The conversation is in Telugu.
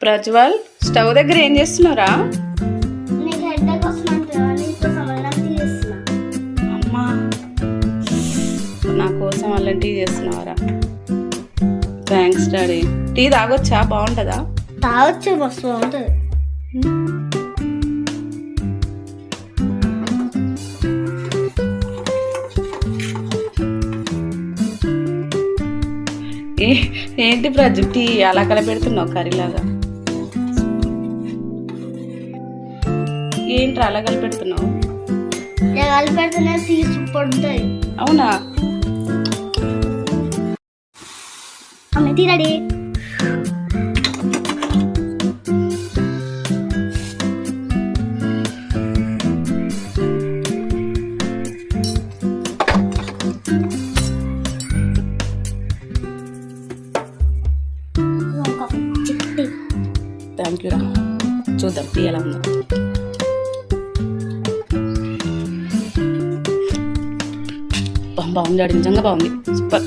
ప్రజ్వల్, స్టవ్ దగ్గర ఏం చేస్తున్నారా? నీకు హెడ్ఏక్ వస్తుందంటే నీకోసం అల్లం టీ చేస్తున్నా. అమ్మా, నా కోసం అల్లం టీ చేస్తున్నావరా? Thanks daddy. టీ తాగొచ్చా? బాగుంటుందా? తాగొచ్చు, మస్తు బాగుంటుంది. ఏంటి ప్రజు, టీ అలా కలపెడుతున్నావు కర్రీలాగా? ఏంట్రా అలా కలిపెడుతున్నావు? కలిపెడితేనే టీ సూపర్ ఉంటుంది. అవునా? అమ్మ టీ రెడీ. థ్యాంక్ యూ రా. చూద్దాం టీ ఎలా ఉందో. బాగుంది డాడీ, నిజంగా బాగుంది, సూపర్.